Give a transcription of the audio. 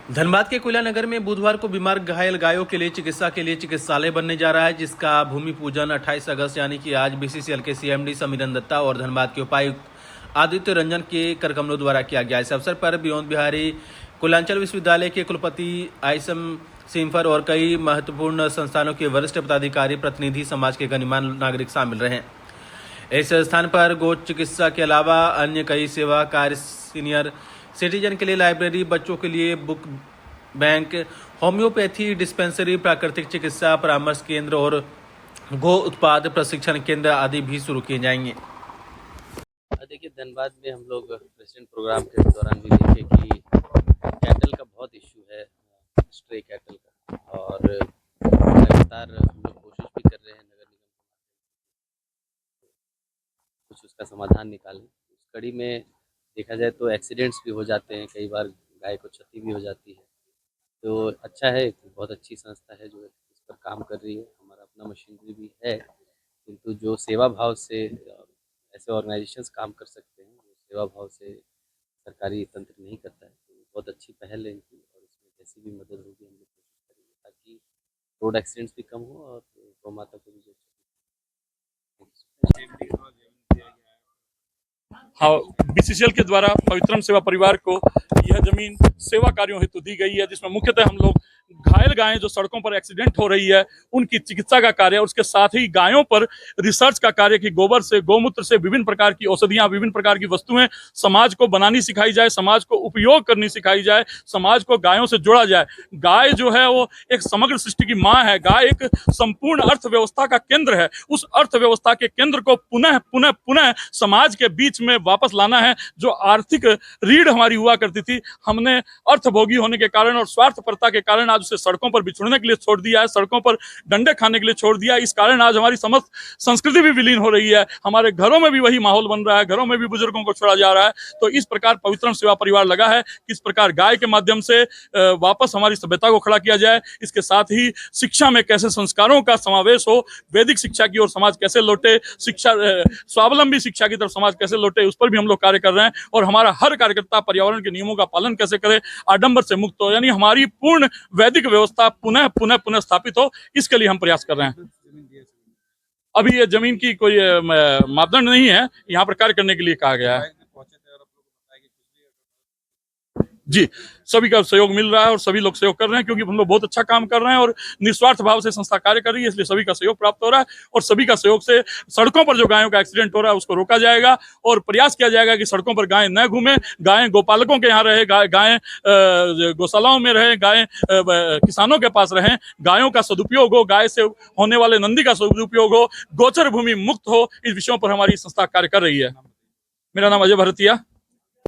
धनबाद के कोयला नगर में बुधवार को बीमार घायल गायों के लिए चिकित्सालय बनने जा रहा है, जिसका भूमि पूजन 28 अगस्त यानी कि आज बीसीसीएल के सीएमडी समीरन दत्ता और धनबाद के उपायुक्त आदित्य रंजन के करकमलों द्वारा किया गया। इस अवसर पर विनोद बिहारी कुलांचल विश्वविद्यालय के कुलपति आईसम सिंफर और कई महत्वपूर्ण संस्थानों के वरिष्ठ पदाधिकारी, प्रतिनिधि, समाज के गणमान्य नागरिक शामिल रहे। इस स्थान पर गो चिकित्सा के अलावा अन्य कई सेवा कार्य, सीनियर सिटीजन के लिए लाइब्रेरी, बच्चों के लिए बुक बैंक, होम्योपैथी डिस्पेंसरी, प्राकृतिक चिकित्सा परामर्श केंद्र और गो उत्पाद प्रशिक्षण केंद्र आदि भी शुरू किए जाएंगे। देखिए, धनबाद में हम लोग प्रेसिडेंट प्रोग्राम के दौरान भी देखे कि कैटल का बहुत इश्यू है, स्ट्रे कैटल का, और लगातार हम लोग कोशिश भी कर रहे हैं नगर निगम कुछ उसका समाधान निकालें। उस कड़ी में देखा जाए तो एक्सीडेंट्स भी हो जाते हैं, कई बार गाय को क्षति भी हो जाती है। तो अच्छा है, बहुत अच्छी संस्था है जो इस पर काम कर रही है। हमारा अपना मशीनरी भी है, किंतु जो सेवा भाव से ऐसे ऑर्गेनाइजेशंस काम कर सकते हैं, जो सेवा भाव से सरकारी तंत्र नहीं करता है, तो बहुत अच्छी पहल है इनकी, और इसमें जैसी भी मदद होगी हम लोग कोशिश करेंगे ताकि रोड एक्सीडेंट्स भी कम हो और गौ माता को भी जो हाँ, बीसीसीएल के द्वारा पवित्रम सेवा परिवार को यह जमीन सेवा कार्यों हेतु दी गई है, जिसमें मुख्यतः हम लोग घायल गायें जो सड़कों पर एक्सीडेंट हो रही है उनकी चिकित्सा का कार्य, और उसके साथ ही गायों पर रिसर्च का कार्य कि गोबर से, गौमूत्र से विभिन्न प्रकार की औषधियां, विभिन्न प्रकार की वस्तुएं समाज को बनानी सिखाई जाए, समाज को उपयोग करनी सिखाई जाए, समाज को गायों से जोड़ा जाए। गाय जो है वो एक समग्र सृष्टि की माँ है, गाय एक संपूर्ण अर्थव्यवस्था का केंद्र है। उस अर्थव्यवस्था के केंद्र को पुनः पुनः पुनः समाज के बीच में वापस लाना है। जो आर्थिक रीढ़ हमारी हुआ करती थी, हमने अर्थभोगी होने के कारण और स्वार्थपरता के कारण आज उसे सड़कों पर बिछुड़ने के लिए छोड़ दिया है, सड़कों पर डंडे खाने के लिए छोड़ दिया है। इस कारण आज हमारी समस्त संस्कृति भी विलीन हो रही है, हमारे घरों में भी वही माहौल बन रहा है, घरों में भी बुजुर्गों को छोड़ा जा रहा है। तो इस प्रकार पवित्रम सेवा परिवार लगा है कि इस प्रकार गाय के माध्यम से वापस हमारी सभ्यता को खड़ा किया जाए। इसके साथ ही शिक्षा में कैसे संस्कारों का समावेश हो, वैदिक शिक्षा की ओर समाज कैसे लौटे, शिक्षा स्वावलंबी शिक्षा की तरफ समाज कैसे लौटे, उस पर भी हम लोग कार्य कर रहे हैं। और हमारा हर कार्यकर्ता पर्यावरण के नियमों का पालन कैसे करे, आडंबर से मुक्त हो, यानी हमारी पूर्ण वैदिक व्यवस्था पुनः पुनः पुनः स्थापित हो, इसके लिए हम प्रयास कर रहे हैं। अभी ये जमीन की कोई मापदंड नहीं है, यहाँ पर कार्य करने के लिए कहा गया है। जी, सभी का सहयोग मिल रहा है और सभी लोग सहयोग कर रहे हैं, क्योंकि हम लोग बहुत अच्छा काम कर रहे हैं और निस्वार्थ भाव से संस्था कार्य कर रही है, इसलिए सभी का सहयोग प्राप्त हो रहा है। और सभी का सहयोग से सड़कों पर जो गायों का एक्सीडेंट हो रहा है उसको रोका जाएगा और प्रयास किया जाएगा कि सड़कों पर गायें न घूमें, गायें गोपालकों के यहाँ रहे, गायें गौशालाओं में रहे, गायें किसानों के पास रहें, गायों का सदुपयोग हो, गाय से होने वाले नंदी का सदुपयोग हो, गोचर भूमि मुक्त हो। इस विषयों पर हमारी संस्था कार्य कर रही है। मेरा नाम अजय भरतिया।